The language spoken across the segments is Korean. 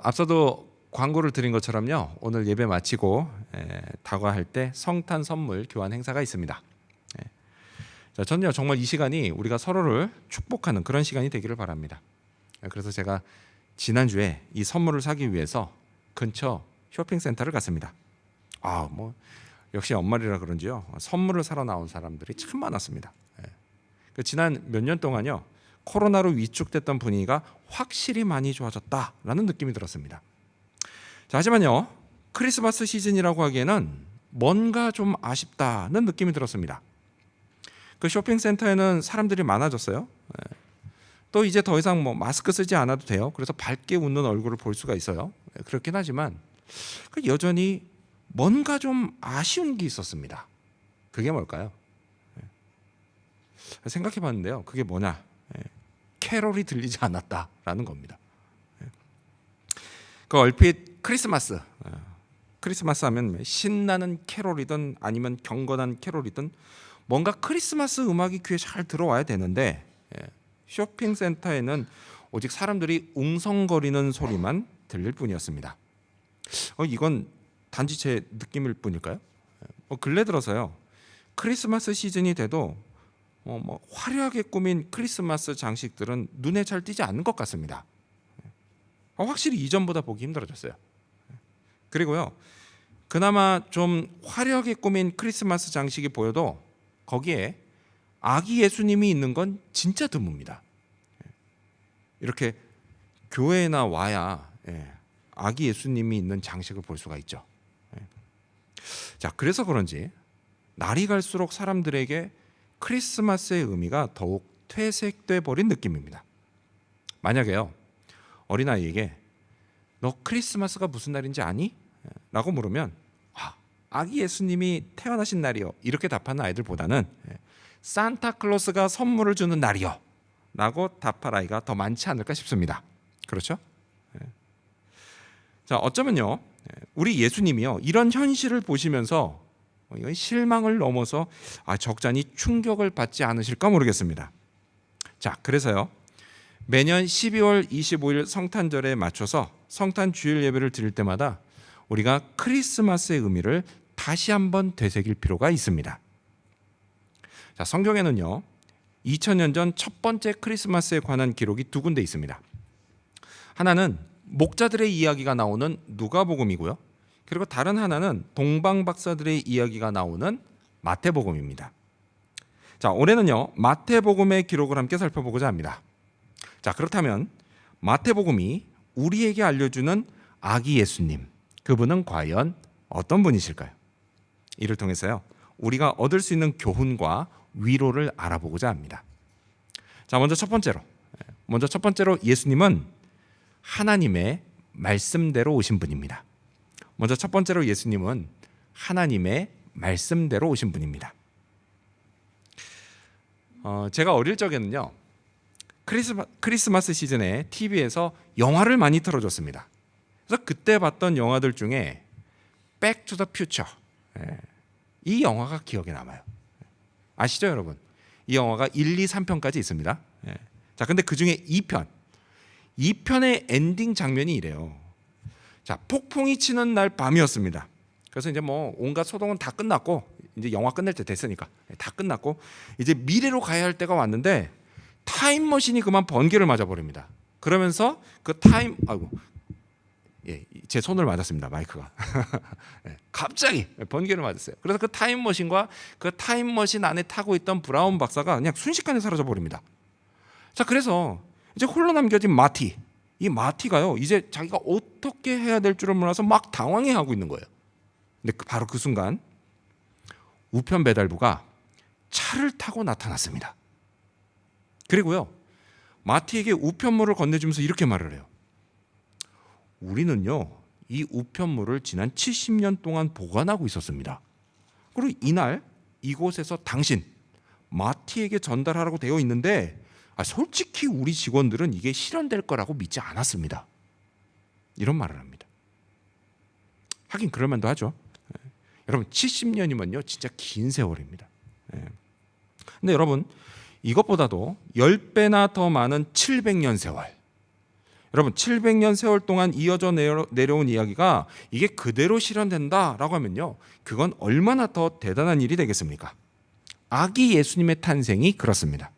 앞서도 광고를 드린 것처럼요, 오늘 예배 마치고 다과할 때 성탄 선물 교환 행사가 있습니다. 자, 저는요 정말 이 시간이 우리가 서로를 축복하는 그런 시간이 되기를 바랍니다. 그래서 제가 지난주에 이 선물을 사기 위해서 근처 쇼핑센터를 갔습니다. 뭐 역시 연말이라 그런지요, 선물을 사러 나온 사람들이 참 많았습니다. 지난 몇 년 동안요, 코로나로 위축됐던 분위기가 확실히 많이 좋아졌다라는 느낌이 들었습니다. 자, 하지만요, 크리스마스 시즌이라고 하기에는 뭔가 좀 아쉽다는 느낌이 들었습니다. 그 쇼핑센터에는 사람들이 많아졌어요. 또 이제 더 이상 마스크 쓰지 않아도 돼요. 그래서 밝게 웃는 얼굴을 볼 수가 있어요. 그렇긴 하지만 여전히 뭔가 좀 아쉬운 게 있었습니다. 그게 뭘까요? 생각해 봤는데요, 그게 뭐냐, 캐롤이 들리지 않았다라는 겁니다. 그 얼핏 크리스마스 하면 신나는 캐롤이든 아니면 경건한 캐롤이든 뭔가 크리스마스 음악이 귀에 잘 들어와야 되는데, 쇼핑센터에는 오직 사람들이 웅성거리는 소리만 들릴 뿐이었습니다. 이건 단지 제 느낌일 뿐일까요? 근래 들어서요, 크리스마스 시즌이 돼도 화려하게 꾸민 크리스마스 장식들은 눈에 잘 띄지 않는 것 같습니다. 확실히 이전보다 보기 힘들어졌어요. 그리고요, 그나마 좀 화려하게 꾸민 크리스마스 장식이 보여도 거기에 아기 예수님이 있는 건 진짜 드뭅니다. 이렇게 교회나 와야 아기 예수님이 있는 장식을 볼 수가 있죠. 자, 그래서 그런지 날이 갈수록 사람들에게 크리스마스의 의미가 더욱 퇴색돼 버린 느낌입니다. 만약에요, 어린아이에게 너 크리스마스가 무슨 날인지 아니? 라고 물으면 아기 예수님이 태어나신 날이요, 이렇게 답하는 아이들보다는 산타클로스가 선물을 주는 날이요 라고 답할 아이가 더 많지 않을까 싶습니다. 그렇죠? 자, 어쩌면요, 우리 예수님이요, 이런 현실을 보시면서 실망을 넘어서 적잖이 충격을 받지 않으실까 모르겠습니다. 자, 그래서요, 매년 12월 25일 성탄절에 맞춰서 성탄 주일 예배를 드릴 때마다 우리가 크리스마스의 의미를 다시 한번 되새길 필요가 있습니다. 자, 성경에는요, 2000년 전 첫 번째 크리스마스에 관한 기록이 두 군데 있습니다. 하나는 목자들의 이야기가 나오는 누가복음이고요, 그리고 다른 하나는 동방박사들의 이야기가 나오는 마태복음입니다. 자, 올해는요, 마태복음의 기록을 함께 살펴보고자 합니다. 자, 그렇다면 마태복음이 우리에게 알려주는 아기 예수님, 그분은 과연 어떤 분이실까요? 이를 통해서요, 우리가 얻을 수 있는 교훈과 위로를 알아보고자 합니다. 자, 먼저 첫 번째로 예수님은 하나님의 말씀대로 오신 분입니다. 첫 번째로 예수님은 하나님의 말씀대로 오신 분입니다. 제가 어릴 적에는요, 크리스마스 시즌에 TV에서 영화를 많이 틀어줬습니다. 그래서 그때 봤던 영화들 중에 백 투 더 퓨처, 이 영화가 기억에 남아요. 아시죠, 여러분? 이 영화가 1, 2, 3편까지 있습니다. 자, 근데 그 중에 2편의 엔딩 장면이 이래요. 자, 폭풍이 치는 날 밤이었습니다. 그래서 이제 온갖 소동은 다 끝났고, 이제 영화 끝낼 때 됐으니까 다 끝났고, 이제 미래로 가야 할 때가 왔는데 타임머신이 그만 번개를 맞아버립니다. 그러면서 제 손을 맞았습니다, 마이크가. 갑자기 번개를 맞았어요. 그래서 그 타임머신과 그 타임머신 안에 타고 있던 브라운 박사가 그냥 순식간에 사라져 버립니다. 자, 그래서 이제 홀로 남겨진 이 마티가요, 이제 자기가 어떻게 해야 될 줄을 몰라서 막 당황해하고 있는 거예요. 근데 바로 그 순간 우편 배달부가 차를 타고 나타났습니다. 그리고요, 마티에게 우편물을 건네주면서 이렇게 말을 해요. 우리는요, 이 우편물을 지난 70년 동안 보관하고 있었습니다. 그리고 이날 이곳에서 당신 마티에게 전달하라고 되어 있는데 솔직히 우리 직원들은 이게 실현될 거라고 믿지 않았습니다. 이런 말을 합니다. 하긴 그럴 만도 하죠. 여러분, 70년이면요 진짜 긴 세월입니다. 근데 여러분, 이것보다도 10배나 더 많은 700년 세월, 여러분 700년 세월 동안 이어져 내려온 이야기가 이게 그대로 실현된다라고 하면요, 그건 얼마나 더 대단한 일이 되겠습니까? 아기 예수님의 탄생이 그렇습니다.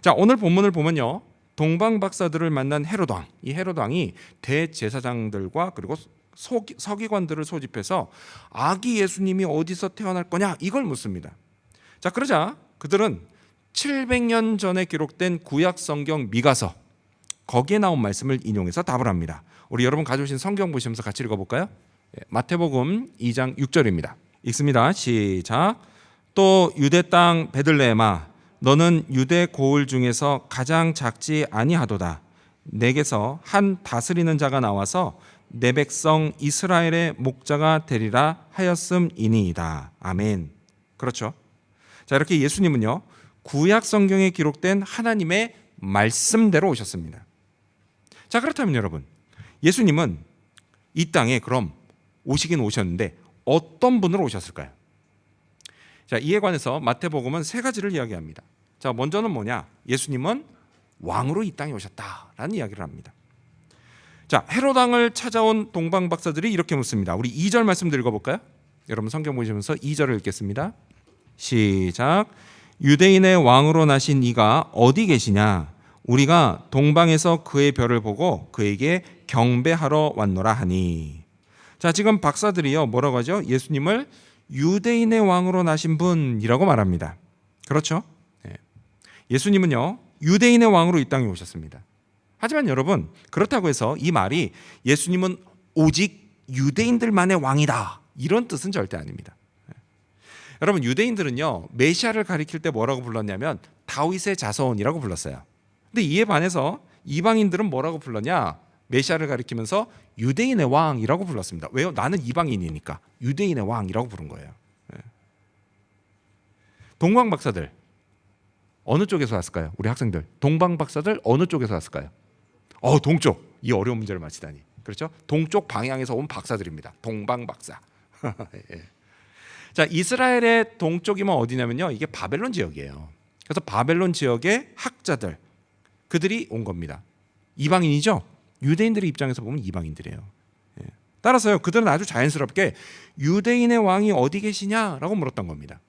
자, 오늘 본문을 보면요, 동방 박사들을 만난 헤롯 왕, 이 헤롯 왕이 대제사장들과 그리고 서기관들을 소집해서 아기 예수님이 어디서 태어날 거냐 이걸 묻습니다. 자, 그러자 그들은 700년 전에 기록된 구약 성경 미가서, 거기에 나온 말씀을 인용해서 답을 합니다. 우리 여러분 가져오신 성경 보시면서 같이 읽어볼까요? 마태복음 2장 6절입니다. 읽습니다. 시작. 또 유대 땅 베들레헴아, 너는 유대 고을 중에서 가장 작지 아니하도다. 내게서 한 다스리는 자가 나와서 내 백성 이스라엘의 목자가 되리라 하였음이니이다. 아멘. 그렇죠. 자, 이렇게 예수님은요, 구약 성경에 기록된 하나님의 말씀대로 오셨습니다. 자, 그렇다면 여러분, 예수님은 이 땅에 그럼 오시긴 오셨는데 어떤 분으로 오셨을까요? 자, 이에 관해서 마태복음은 세 가지를 이야기합니다. 자, 먼저는 뭐냐? 예수님은 왕으로 이 땅에 오셨다라는 이야기를 합니다. 자, 헤롯 왕을 찾아온 동방 박사들이 이렇게 묻습니다. 우리 2절 말씀 읽어볼까요? 여러분 성경 보시면서 2절을 읽겠습니다. 시작. 유대인의 왕으로 나신 이가 어디 계시냐? 우리가 동방에서 그의 별을 보고 그에게 경배하러 왔노라 하니. 자, 지금 박사들이요, 뭐라고 하죠? 예수님을 유대인의 왕으로 나신 분이라고 말합니다. 그렇죠? 예수님은요, 유대인의 왕으로 이 땅에 오셨습니다. 하지만 여러분, 그렇다고 해서 이 말이 예수님은 오직 유대인들만의 왕이다, 이런 뜻은 절대 아닙니다. 여러분, 유대인들은요, 메시아를 가리킬 때 뭐라고 불렀냐면 다윗의 자손이라고 불렀어요. 근데 이에 반해서 이방인들은 뭐라고 불렀냐? 메시아를 가리키면서 유대인의 왕이라고 불렀습니다. 왜요? 나는 이방인이니까 유대인의 왕이라고 부른 거예요. 동방 박사들 어느 쪽에서 왔을까요? 우리 학생들, 동방 박사들 어느 쪽에서 왔을까요? 동쪽. 이 어려운 문제를 맞히다니. 그렇죠? 동쪽 방향에서 온 박사들입니다. 동방 박사. 예. 자, 이스라엘의 동쪽이면 어디냐면요, 이게 바벨론 지역이에요. 그래서 바벨론 지역의 학자들, 그들이 온 겁니다. 이방인이죠? 유대인들의 입장에서 보면 이방인들이에요. 예. 따라서요, 그들은 아주 자연스럽게 유대인의 왕이 어디 계시냐라고 물었던 겁니다.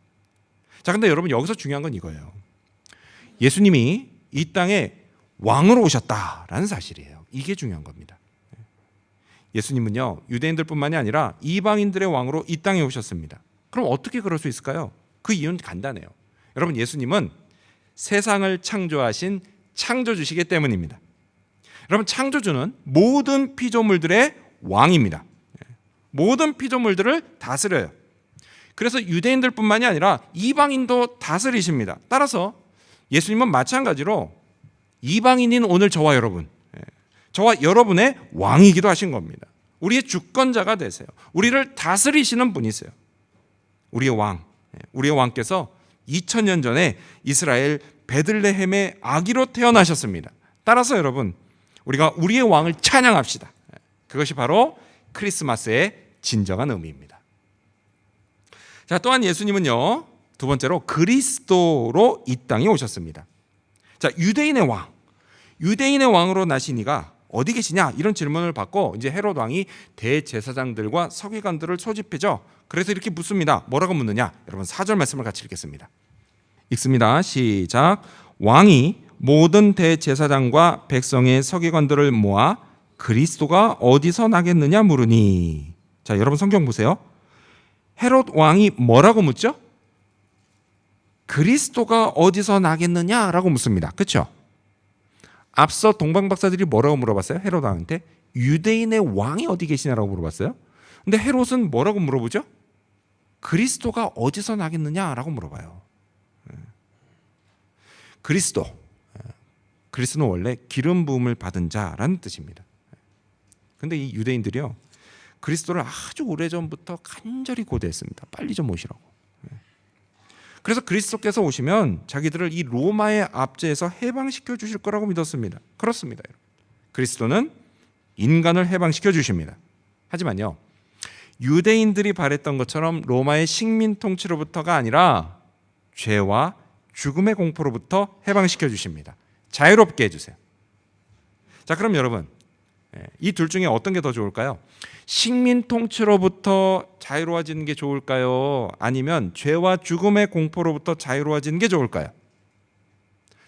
자, 근데 여러분, 여기서 중요한 건 이거예요. 예수님이 이 땅에 왕으로 오셨다라는 사실이에요. 이게 중요한 겁니다. 예수님은요, 유대인들뿐만이 아니라 이방인들의 왕으로 이 땅에 오셨습니다. 그럼 어떻게 그럴 수 있을까요? 그 이유는 간단해요. 여러분, 예수님은 세상을 창조하신 창조주시기 때문입니다. 여러분, 창조주는 모든 피조물들의 왕입니다. 모든 피조물들을 다스려요. 그래서 유대인들뿐만이 아니라 이방인도 다스리십니다. 따라서 예수님은 마찬가지로 이방인인 오늘 저와 여러분, 저와 여러분의 왕이기도 하신 겁니다. 우리의 주권자가 되세요. 우리를 다스리시는 분이세요. 우리의 왕, 우리의 왕께서 2000년 전에 이스라엘 베들레헴의 아기로 태어나셨습니다. 따라서 여러분, 우리가 우리의 왕을 찬양합시다. 그것이 바로 크리스마스의 진정한 의미입니다. 자, 또한 예수님은요, 두 번째로 그리스도로 이 땅에 오셨습니다. 자, 유대인의 왕으로 나신 이가 어디 계시냐, 이런 질문을 받고 이제 헤롯 왕이 대제사장들과 서기관들을 소집해죠. 그래서 이렇게 묻습니다. 뭐라고 묻느냐? 여러분 4절 말씀을 같이 읽겠습니다. 읽습니다. 시작. 왕이 모든 대제사장과 백성의 서기관들을 모아 그리스도가 어디서 나겠느냐 물으니. 자, 여러분 성경 보세요. 헤롯 왕이 뭐라고 묻죠? 그리스도가 어디서 나겠느냐라고 묻습니다. 그렇죠? 앞서 동방 박사들이 뭐라고 물어봤어요? 헤롯 왕한테 유대인의 왕이 어디 계시냐라고 물어봤어요. 근데 헤롯은 뭐라고 물어보죠? 그리스도가 어디서 나겠느냐라고 물어봐요. 그리스도는 원래 기름 부음을 받은 자라는 뜻입니다. 근데 이 유대인들이요, 그리스도를 아주 오래전부터 간절히 고대했습니다. 빨리 좀 오시라고. 그래서 그리스도께서 오시면 자기들을 이 로마의 압제에서 해방시켜 주실 거라고 믿었습니다. 그렇습니다. 그리스도는 인간을 해방시켜 주십니다. 하지만요, 유대인들이 바랬던 것처럼 로마의 식민 통치로부터가 아니라 죄와 죽음의 공포로부터 해방시켜 주십니다. 자유롭게 해주세요. 자, 그럼 여러분, 이 둘 중에 어떤 게 더 좋을까요? 식민 통치로부터 자유로워지는 게 좋을까요? 아니면 죄와 죽음의 공포로부터 자유로워지는 게 좋을까요?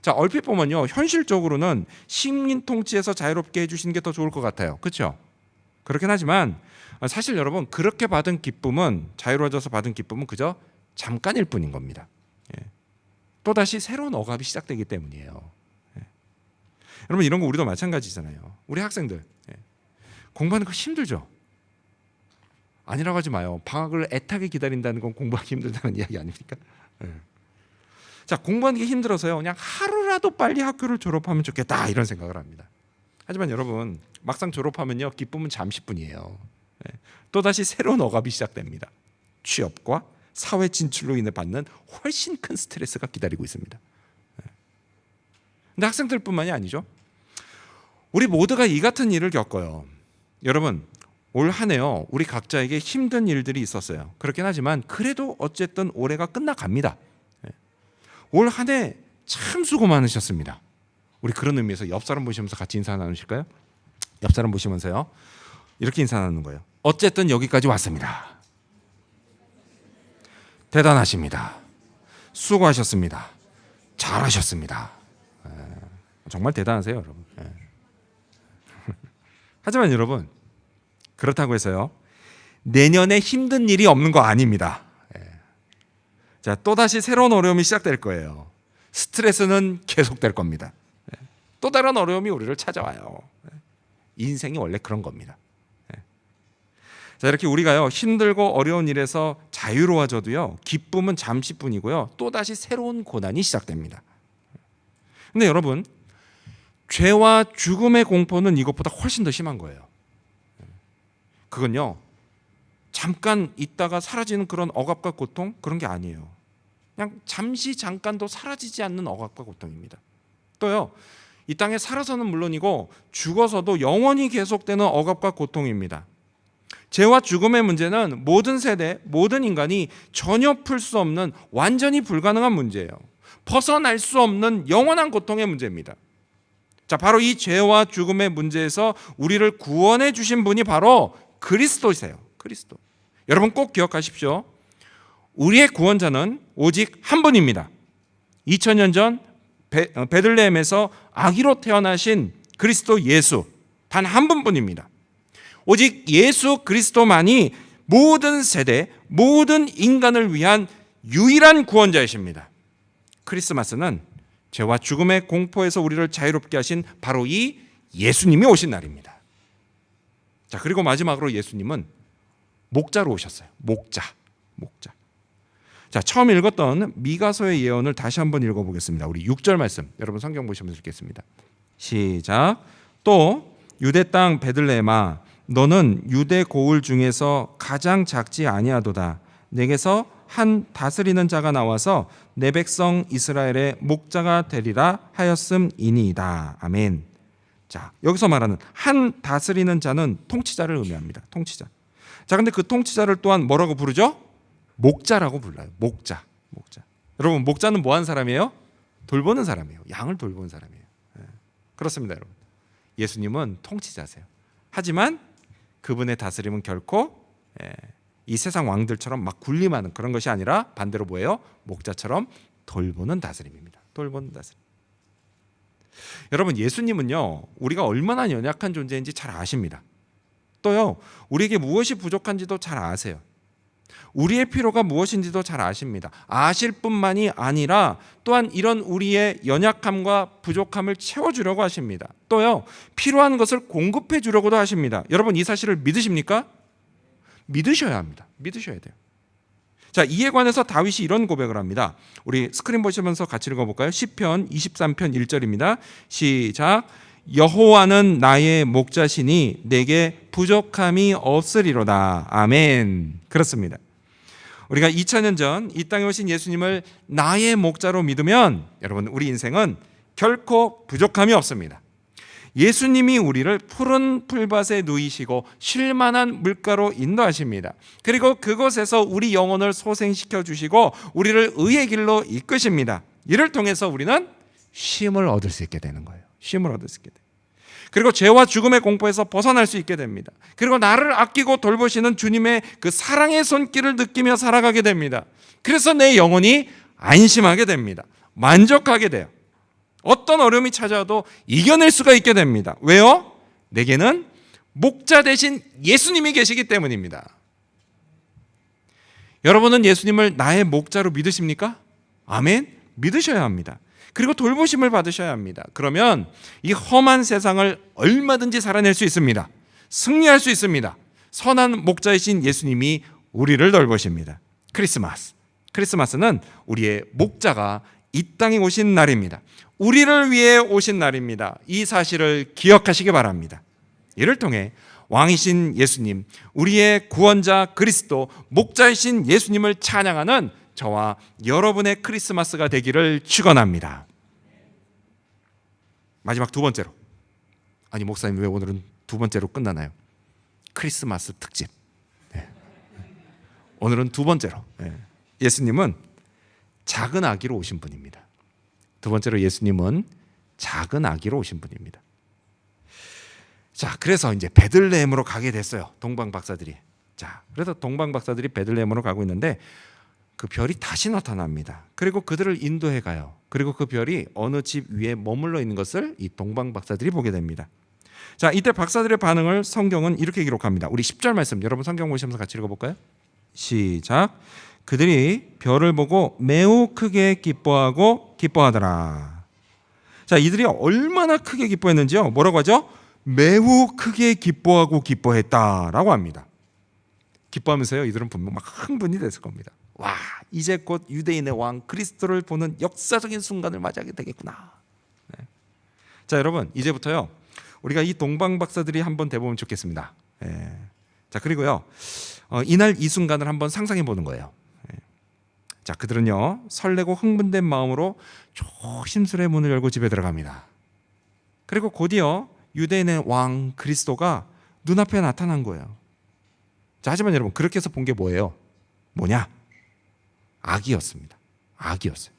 자, 얼핏 보면요, 현실적으로는 식민 통치에서 자유롭게 해주시는 게 더 좋을 것 같아요. 그렇죠? 그렇긴 하지만 사실 여러분, 그렇게 받은 기쁨은, 자유로워져서 받은 기쁨은 그저 잠깐일 뿐인 겁니다. 또다시 새로운 억압이 시작되기 때문이에요. 여러분, 이런 거 우리도 마찬가지잖아요. 우리 학생들 공부하는 거 힘들죠? 아니라고 하지 마요. 방학을 애타게 기다린다는 건 공부하기 힘들다는 이야기 아닙니까? 자, 공부하는 게 힘들어서요, 그냥 하루라도 빨리 학교를 졸업하면 좋겠다, 이런 생각을 합니다. 하지만 여러분, 막상 졸업하면요, 기쁨은 잠시뿐이에요. 또다시 새로운 억압이 시작됩니다. 취업과 사회 진출로 인해 받는 훨씬 큰 스트레스가 기다리고 있습니다. 근데 학생들뿐만이 아니죠. 우리 모두가 이 같은 일을 겪어요. 여러분, 올 한 해요, 우리 각자에게 힘든 일들이 있었어요. 그렇긴 하지만 그래도 어쨌든 올해가 끝나갑니다. 올 한 해 참 수고 많으셨습니다. 우리 그런 의미에서 옆 사람 보시면서 같이 인사 나누실까요? 옆 사람 보시면서요, 이렇게 인사 나누는 거예요. 어쨌든 여기까지 왔습니다. 대단하십니다. 수고하셨습니다. 잘하셨습니다. 정말 대단하세요, 여러분. 하지만 여러분, 그렇다고 해서요, 내년에 힘든 일이 없는 거 아닙니다. 자, 또다시 새로운 어려움이 시작될 거예요. 스트레스는 계속될 겁니다. 또 다른 어려움이 우리를 찾아와요. 인생이 원래 그런 겁니다. 자, 이렇게 우리가요, 힘들고 어려운 일에서 자유로워져도요, 기쁨은 잠시뿐이고요, 또다시 새로운 고난이 시작됩니다. 근데 여러분, 죄와 죽음의 공포는 이것보다 훨씬 더 심한 거예요. 그건요, 잠깐 있다가 사라지는 그런 억압과 고통, 그런 게 아니에요. 그냥 잠시 잠깐도 사라지지 않는 억압과 고통입니다. 또요, 이 땅에 살아서는 물론이고 죽어서도 영원히 계속되는 억압과 고통입니다. 죄와 죽음의 문제는 모든 세대, 모든 인간이 전혀 풀 수 없는, 완전히 불가능한 문제예요. 벗어날 수 없는 영원한 고통의 문제입니다. 자, 바로 이 죄와 죽음의 문제에서 우리를 구원해 주신 분이 바로 그리스도이세요. 그리스도. 여러분 꼭 기억하십시오. 우리의 구원자는 오직 한 분입니다. 2000년 전 베들레헴에서 아기로 태어나신 그리스도 예수, 단 한 분뿐입니다. 오직 예수 그리스도만이 모든 세대, 모든 인간을 위한 유일한 구원자이십니다. 크리스마스는 죄와 죽음의 공포에서 우리를 자유롭게 하신 바로 이 예수님이 오신 날입니다. 자, 그리고 마지막으로 예수님은 목자로 오셨어요. 목자. 자, 처음 읽었던 미가서의 예언을 다시 한번 읽어보겠습니다. 우리 6절 말씀, 여러분 성경 보시면서 읽겠습니다. 시작. 또 유대 땅 베들레헴아, 너는 유대 고을 중에서 가장 작지 아니하도다. 내게서 한 다스리는 자가 나와서 내 백성 이스라엘의 목자가 되리라 하였음이니이다. 아멘. 자, 여기서 말하는 한 다스리는 자는 통치자를 의미합니다. 통치자. 자, 근데 그 통치자를 또한 뭐라고 부르죠? 목자라고 불러요. 목자. 여러분, 목자는 뭐 하는 사람이에요? 돌보는 사람이에요. 양을 돌보는 사람이에요. 그렇습니다, 여러분. 예수님은 통치자세요. 하지만 그분의 다스림은 결코 이 세상 왕들처럼 막 군림하는 그런 것이 아니라 반대로 뭐예요? 목자처럼 돌보는 다스림입니다. 돌보는 다스림. 여러분, 예수님은요, 우리가 얼마나 연약한 존재인지 잘 아십니다. 또요, 우리에게 무엇이 부족한지도 잘 아세요. 우리의 필요가 무엇인지도 잘 아십니다. 아실 뿐만이 아니라 또한 이런 우리의 연약함과 부족함을 채워주려고 하십니다. 또요, 필요한 것을 공급해 주려고도 하십니다. 여러분, 이 사실을 믿으십니까? 믿으셔야 합니다. 믿으셔야 돼요. 자, 이에 관해서 다윗이 이런 고백을 합니다. 우리 스크린 보시면서 같이 읽어볼까요? 시편 23편 1절입니다. 시작. 여호와는 나의 목자시니 내게 부족함이 없으리로다. 아멘. 그렇습니다. 우리가 2000년 전 이 땅에 오신 예수님을 나의 목자로 믿으면 여러분, 우리 인생은 결코 부족함이 없습니다. 예수님이 우리를 푸른 풀밭에 누이시고 쉴만한 물가로 인도하십니다. 그리고 그곳에서 우리 영혼을 소생시켜 주시고 우리를 의의 길로 이끄십니다. 이를 통해서 우리는 쉼을 얻을 수 있게 되는 거예요. 쉼을 얻을 수 있게 돼요. 그리고 죄와 죽음의 공포에서 벗어날 수 있게 됩니다. 그리고 나를 아끼고 돌보시는 주님의 그 사랑의 손길을 느끼며 살아가게 됩니다. 그래서 내 영혼이 안심하게 됩니다. 만족하게 돼요. 어떤 어려움이 찾아와도 이겨낼 수가 있게 됩니다. 왜요? 내게는 목자 대신 예수님이 계시기 때문입니다. 여러분은 예수님을 나의 목자로 믿으십니까? 아멘. 믿으셔야 합니다. 그리고 돌보심을 받으셔야 합니다. 그러면 이 험한 세상을 얼마든지 살아낼 수 있습니다. 승리할 수 있습니다. 선한 목자이신 예수님이 우리를 돌보십니다. 크리스마스는 우리의 목자가 이 땅에 오신 날입니다. 우리를 위해 오신 날입니다. 이 사실을 기억하시기 바랍니다. 이를 통해 왕이신 예수님, 우리의 구원자 그리스도, 목자이신 예수님을 찬양하는 저와 여러분의 크리스마스가 되기를 축원합니다. 마지막 두 번째로, 아니 목사님 왜 오늘은 두 번째로 끝나나요? 크리스마스 특집. 네. 오늘은 두 번째로, 예수님은 작은 아기로 오신 분입니다. 두 번째로 예수님은 작은 아기로 오신 분입니다. 자, 그래서 이제 베들레헴으로 가게 됐어요. 동방 박사들이. 자, 그래서 동방 박사들이 베들레헴으로 가고 있는데 그 별이 다시 나타납니다. 그리고 그들을 인도해 가요. 그리고 그 별이 어느 집 위에 머물러 있는 것을 이 동방 박사들이 보게 됩니다. 자, 이때 박사들의 반응을 성경은 이렇게 기록합니다. 우리 10절 말씀 여러분 성경 보시면서 같이 읽어볼까요? 시작. 그들이 별을 보고 매우 크게 기뻐하더라. 자, 이들이 얼마나 크게 기뻐했는지요? 뭐라고 하죠? 매우 크게 기뻐했다라고 합니다. 기뻐하면서요, 이들은 분명 막 흥분이 됐을 겁니다. 와, 이제 곧 유대인의 왕 그리스도를 보는 역사적인 순간을 맞이하게 되겠구나. 네. 자, 여러분 이제부터요 우리가 이 동방 박사들이 한번 돼보면 좋겠습니다. 네. 자, 그리고요 이날 이 순간을 한번 상상해 보는 거예요. 네. 자, 그들은요 설레고 흥분된 마음으로 조심스레 문을 열고 집에 들어갑니다. 그리고 곧이어 유대인의 왕 그리스도가 눈앞에 나타난 거예요. 자, 하지만 여러분 그렇게 해서 본 게 뭐냐? 아기였습니다. 아기였어요.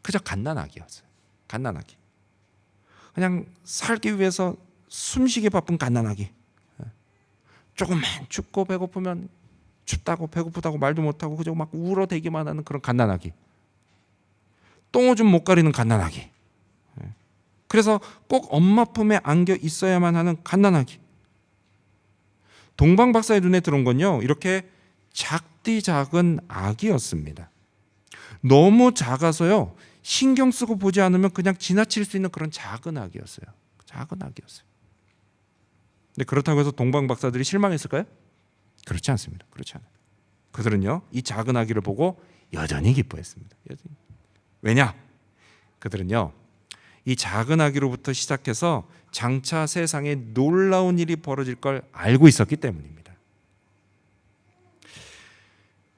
그저 갓난아기였어요. 갓난아기. 그냥 살기 위해서 숨쉬기 바쁜 갓난아기. 조금만 춥고 배고프면 춥다고 배고프다고 말도 못하고 그저 막 울어대기만 하는 그런 갓난아기. 똥오줌 못 가리는 갓난아기. 그래서 꼭 엄마 품에 안겨 있어야만 하는 갓난아기. 동방 박사의 눈에 들어온 건요 이렇게 작디 작은 아기였습니다. 너무 작아서요 신경 쓰고 보지 않으면 그냥 지나칠 수 있는 그런 작은 아기였어요. 작은 아기였어요. 근데 그렇다고 해서 동방 박사들이 실망했을까요? 그렇지 않습니다. 그렇지 않아요. 그들은요 이 작은 아기를 보고 여전히 기뻐했습니다. 여전히. 왜냐? 그들은요 이 작은 아기로부터 시작해서 장차 세상에 놀라운 일이 벌어질 걸 알고 있었기 때문입니다.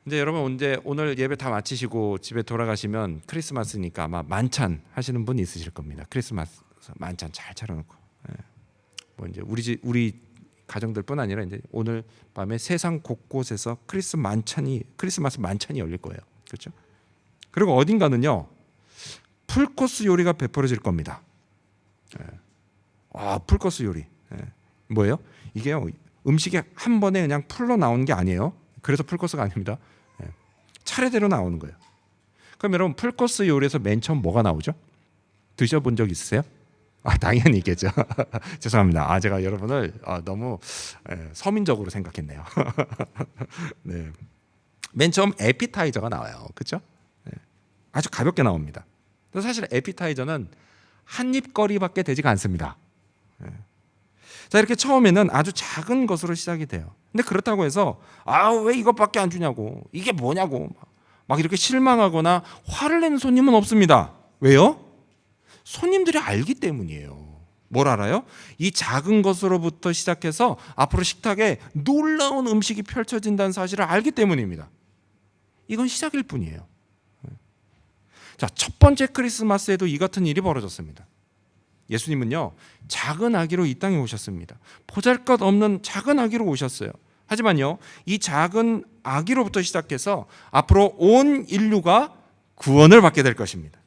이제 여러분 오늘 예배 다 마치시고 집에 돌아가시면 크리스마스니까 아마 만찬 하시는 분 있으실 겁니다. 크리스마스 만찬 잘 차려놓고, 뭐 이제 우리 가정들뿐 아니라 이제 오늘 밤에 세상 곳곳에서 크리스마스 만찬이 열릴 거예요. 그렇죠? 그리고 어딘가는요 풀코스 요리가 베풀어질 겁니다. 풀코스 요리. 뭐예요? 이게요 음식이 한 번에 그냥 풀로 나오는 게 아니에요. 그래서 풀코스가 아닙니다. 차례대로 나오는 거예요. 그럼 여러분 풀코스 요리에서 맨 처음 뭐가 나오죠? 드셔본 적 있으세요? 당연히 있겠죠. 죄송합니다. 제가 여러분을 너무 서민적으로 생각했네요. 네. 맨 처음 에피타이저가 나와요. 그렇죠? 아주 가볍게 나옵니다. 사실 에피타이저는 한 입거리밖에 되지가 않습니다. 자, 이렇게 처음에는 아주 작은 것으로 시작이 돼요. 근데 그렇다고 해서 왜 이것밖에 안 주냐고, 이게 뭐냐고 막 이렇게 실망하거나 화를 내는 손님은 없습니다. 왜요? 손님들이 알기 때문이에요. 뭘 알아요? 이 작은 것으로부터 시작해서 앞으로 식탁에 놀라운 음식이 펼쳐진다는 사실을 알기 때문입니다. 이건 시작일 뿐이에요. 자, 첫 번째 크리스마스에도 이 같은 일이 벌어졌습니다. 예수님은요 작은 아기로 이 땅에 오셨습니다. 보잘것없는 작은 아기로 오셨어요. 하지만요 이 작은 아기로부터 시작해서 앞으로 온 인류가 구원을 받게 될 것입니다.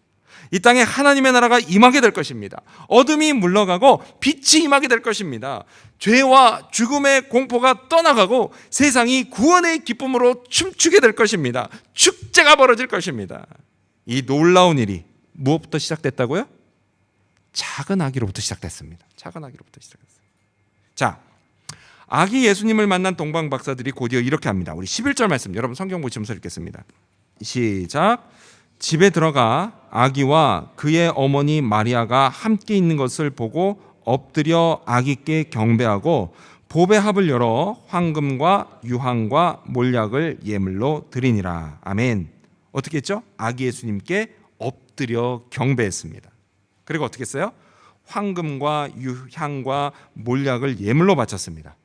이 땅에 하나님의 나라가 임하게 될 것입니다. 어둠이 물러가고 빛이 임하게 될 것입니다. 죄와 죽음의 공포가 떠나가고 세상이 구원의 기쁨으로 춤추게 될 것입니다. 축제가 벌어질 것입니다. 이 놀라운 일이 무엇부터 시작됐다고요? 작은 아기로부터 시작됐습니다. 작은 아기로부터 시작됐어요. 자, 아기 예수님을 만난 동방 박사들이 곧이어 이렇게 합니다. 우리 11절 말씀 여러분 성경 보시면서 읽겠습니다. 시작. 집에 들어가 아기와 그의 어머니 마리아가 함께 있는 것을 보고 엎드려 아기께 경배하고 보배 합을 열어 황금과 유황과 몰약을 예물로 드리니라. 아멘. 어떻게 했죠? 아기 예수님께 엎드려 경배했습니다. 그리고 어떻게 했어요? 황금과 유향과 몰약을 예물로 바쳤습니다.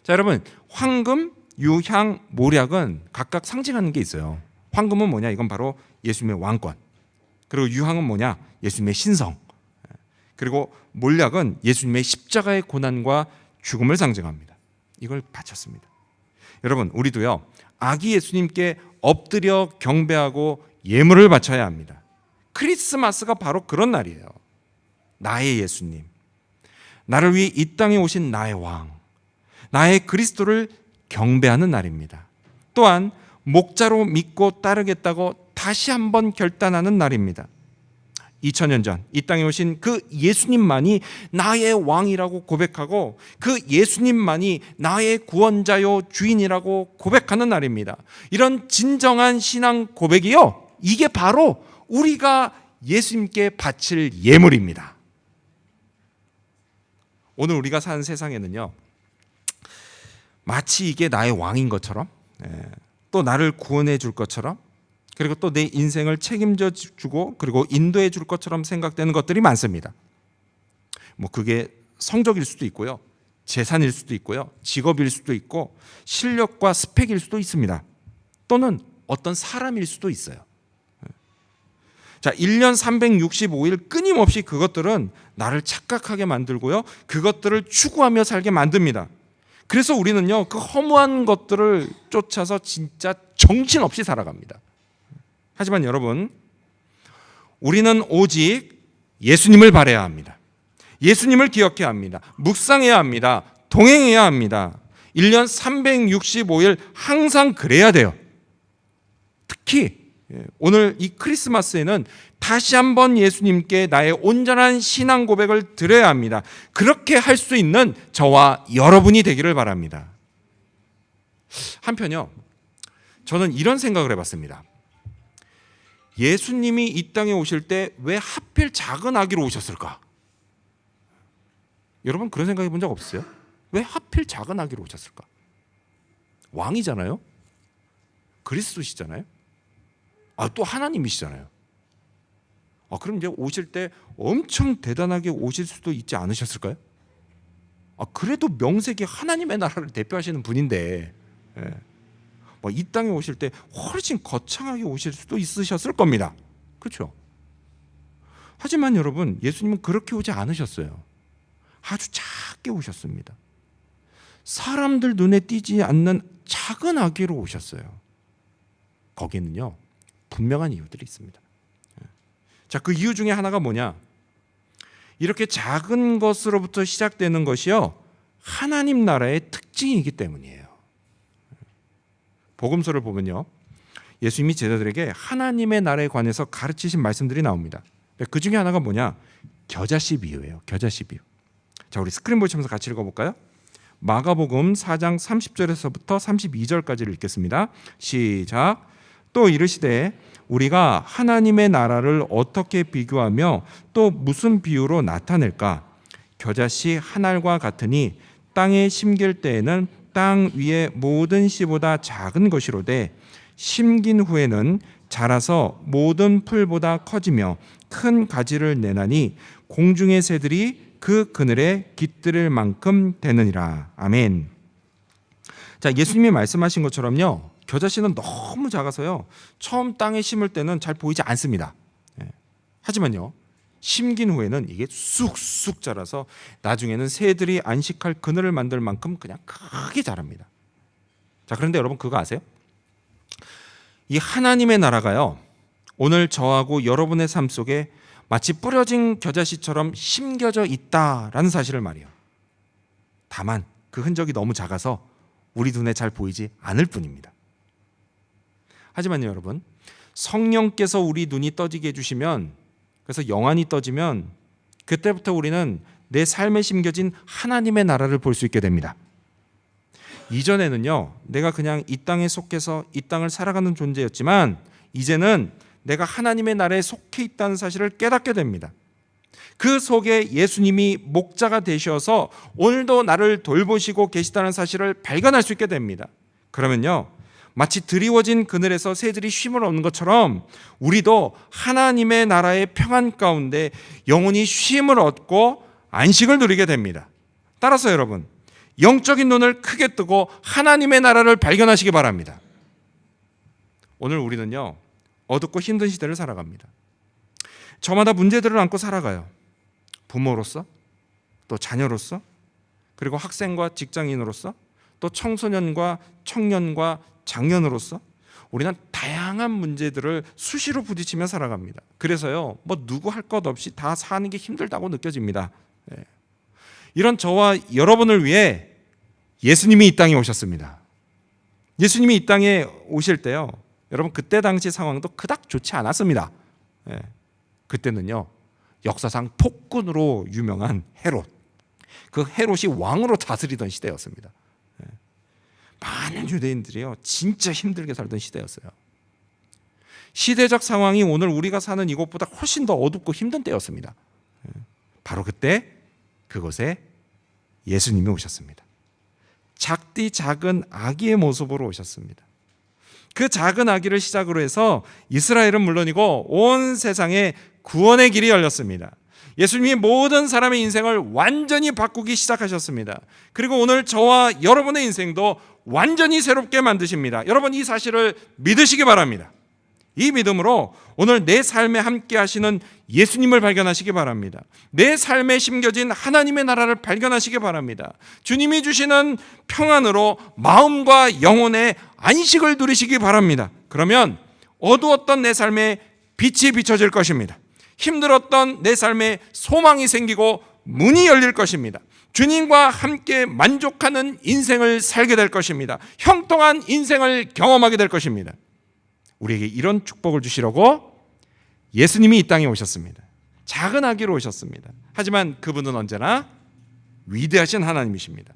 자, 여러분, 황금, 유향, 몰약은 각각 상징하는 게 있어요. 황금은 뭐냐? 이건 바로 예수님의 왕권. 그리고 유향은 뭐냐? 예수님의 신성. 그리고 몰약은 예수님의 십자가의 고난과 죽음을 상징합니다. 이걸 바쳤습니다. 여러분, 우리도요, 아기 예수님께 엎드려 경배하고 예물을 바쳐야 합니다. 크리스마스가 바로 그런 날이에요. 나의 예수님, 나를 위해 이 땅에 오신 나의 왕, 나의 그리스도를 경배하는 날입니다. 또한 목자로 믿고 따르겠다고 다시 한번 결단하는 날입니다. 2000년 전 이 땅에 오신 그 예수님만이 나의 왕이라고 고백하고 그 예수님만이 나의 구원자요 주인이라고 고백하는 날입니다. 이런 진정한 신앙 고백이요, 이게 바로 우리가 예수님께 바칠 예물입니다. 오늘 우리가 사는 세상에는요, 마치 이게 나의 왕인 것처럼, 또 나를 구원해 줄 것처럼, 그리고 또 내 인생을 책임져 주고 그리고 인도해 줄 것처럼 생각되는 것들이 많습니다. 뭐 그게 성적일 수도 있고요, 재산일 수도 있고요, 직업일 수도 있고 실력과 스펙일 수도 있습니다. 또는 어떤 사람일 수도 있어요. 자, 1년 365일 끊임없이 그것들은 나를 착각하게 만들고요, 그것들을 추구하며 살게 만듭니다. 그래서 우리는요, 그 허무한 것들을 쫓아서 진짜 정신없이 살아갑니다. 하지만 여러분, 우리는 오직 예수님을 바라야 합니다. 예수님을 기억해야 합니다. 묵상해야 합니다. 동행해야 합니다. 1년 365일 항상 그래야 돼요. 특히 오늘 이 크리스마스에는 다시 한번 예수님께 나의 온전한 신앙 고백을 드려야 합니다. 그렇게 할 수 있는 저와 여러분이 되기를 바랍니다. 한편요, 저는 이런 생각을 해봤습니다. 예수님이 이 땅에 오실 때 왜 하필 작은 아기로 오셨을까? 여러분 그런 생각 해본 적 없으세요? 왜 하필 작은 아기로 오셨을까? 왕이잖아요. 그리스도시잖아요. 또 하나님이시잖아요. 그럼 이제 오실 때 엄청 대단하게 오실 수도 있지 않으셨을까요? 그래도 명색이 하나님의 나라를 대표하시는 분인데, 이 땅에 오실 때 훨씬 거창하게 오실 수도 있으셨을 겁니다. 그렇죠? 하지만 여러분, 예수님은 그렇게 오지 않으셨어요. 아주 작게 오셨습니다. 사람들 눈에 띄지 않는 작은 아기로 오셨어요. 거기는요, 분명한 이유들이 있습니다. 자, 그 이유 중에 하나가 뭐냐? 이렇게 작은 것으로부터 시작되는 것이요, 하나님 나라의 특징이기 때문이에요. 복음서를 보면요, 예수님이 제자들에게 하나님의 나라에 관해서 가르치신 말씀들이 나옵니다. 그 중에 하나가 뭐냐? 겨자씨 비유예요. 겨자씨 비유. 자, 우리 스크린 보시면서 같이 읽어볼까요? 마가복음 4장 30절에서부터 32절까지를 읽겠습니다. 시작. 또 이르시되 우리가 하나님의 나라를 어떻게 비교하며 또 무슨 비유로 나타낼까? 겨자씨 한 알과 같으니 땅에 심길 때에는 땅 위의 모든 씨보다 작은 것이로되 심긴 후에는 자라서 모든 풀보다 커지며 큰 가지를 내나니 공중의 새들이 그 그늘에 깃들을 만큼 되느니라. 아멘. 자, 예수님이 말씀하신 것처럼요, 겨자씨는 너무 작아서요, 처음 땅에 심을 때는 잘 보이지 않습니다. 하지만요, 심긴 후에는 이게 쑥쑥 자라서 나중에는 새들이 안식할 그늘을 만들 만큼 그냥 크게 자랍니다. 자, 그런데 여러분 그거 아세요? 이 하나님의 나라가요, 오늘 저하고 여러분의 삶 속에 마치 뿌려진 겨자씨처럼 심겨져 있다라는 사실을 말이에요. 다만 그 흔적이 너무 작아서 우리 눈에 잘 보이지 않을 뿐입니다. 하지만요, 여러분, 성령께서 우리 눈이 떠지게 해주시면, 그래서 영안이 떠지면 그때부터 우리는 내 삶에 심겨진 하나님의 나라를 볼 수 있게 됩니다. 이전에는요, 내가 그냥 이 땅에 속해서 이 땅을 살아가는 존재였지만 이제는 내가 하나님의 나라에 속해 있다는 사실을 깨닫게 됩니다. 그 속에 예수님이 목자가 되셔서 오늘도 나를 돌보시고 계시다는 사실을 발견할 수 있게 됩니다. 그러면요, 마치 드리워진 그늘에서 새들이 쉼을 얻는 것처럼 우리도 하나님의 나라의 평안 가운데 영원히 쉼을 얻고 안식을 누리게 됩니다. 따라서 여러분, 영적인 눈을 크게 뜨고 하나님의 나라를 발견하시기 바랍니다. 오늘 우리는요, 어둡고 힘든 시대를 살아갑니다. 저마다 문제들을 안고 살아가요. 부모로서, 또 자녀로서, 그리고 학생과 직장인으로서, 또 청소년과 청년과 장년으로서 우리는 다양한 문제들을 수시로 부딪히며 살아갑니다. 그래서요, 뭐 누구 할 것 없이 다 사는 게 힘들다고 느껴집니다. 이런 저와 여러분을 위해 예수님이 이 땅에 오셨습니다. 예수님이 이 땅에 오실 때요, 여러분 그때 당시 상황도 그닥 좋지 않았습니다. 그때는요, 역사상 폭군으로 유명한 헤롯, 그 헤롯이 왕으로 다스리던 시대였습니다. 많은 유대인들이요, 진짜 힘들게 살던 시대였어요. 시대적 상황이 오늘 우리가 사는 이곳보다 훨씬 더 어둡고 힘든 때였습니다. 바로 그때 그곳에 예수님이 오셨습니다. 작디 작은 아기의 모습으로 오셨습니다. 그 작은 아기를 시작으로 해서 이스라엘은 물론이고 온 세상에 구원의 길이 열렸습니다. 예수님이 모든 사람의 인생을 완전히 바꾸기 시작하셨습니다. 그리고 오늘 저와 여러분의 인생도 완전히 새롭게 만드십니다. 여러분, 이 사실을 믿으시기 바랍니다. 이 믿음으로 오늘 내 삶에 함께 하시는 예수님을 발견하시기 바랍니다. 내 삶에 심겨진 하나님의 나라를 발견하시기 바랍니다. 주님이 주시는 평안으로 마음과 영혼의 안식을 누리시기 바랍니다. 그러면 어두웠던 내 삶에 빛이 비춰질 것입니다. 힘들었던 내 삶에 소망이 생기고 문이 열릴 것입니다. 주님과 함께 만족하는 인생을 살게 될 것입니다. 형통한 인생을 경험하게 될 것입니다. 우리에게 이런 축복을 주시려고 예수님이 이 땅에 오셨습니다. 작은 아기로 오셨습니다. 하지만 그분은 언제나 위대하신 하나님이십니다.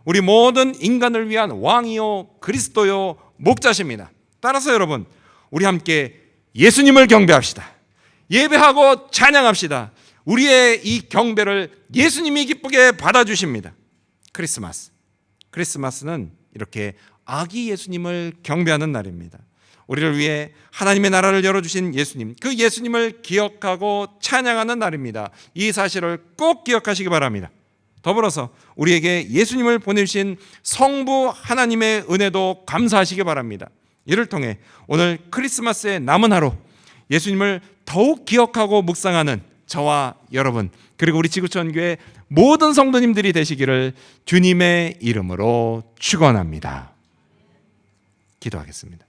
우리 모든 인간을 위한 왕이요 그리스도요 목자십니다. 따라서 여러분, 우리 함께 예수님을 경배합시다. 예배하고 찬양합시다. 우리의 이 경배를 예수님이 기쁘게 받아주십니다. 크리스마스는 이렇게 아기 예수님을 경배하는 날입니다. 우리를 위해 하나님의 나라를 열어주신 예수님, 그 예수님을 기억하고 찬양하는 날입니다. 이 사실을 꼭 기억하시기 바랍니다. 더불어서 우리에게 예수님을 보내주신 성부 하나님의 은혜도 감사하시기 바랍니다. 이를 통해 오늘 크리스마스의 남은 하루 예수님을 더욱 기억하고 묵상하는 저와 여러분, 그리고 우리 지구촌교회 모든 성도님들이 되시기를 주님의 이름으로 축원합니다. 기도하겠습니다.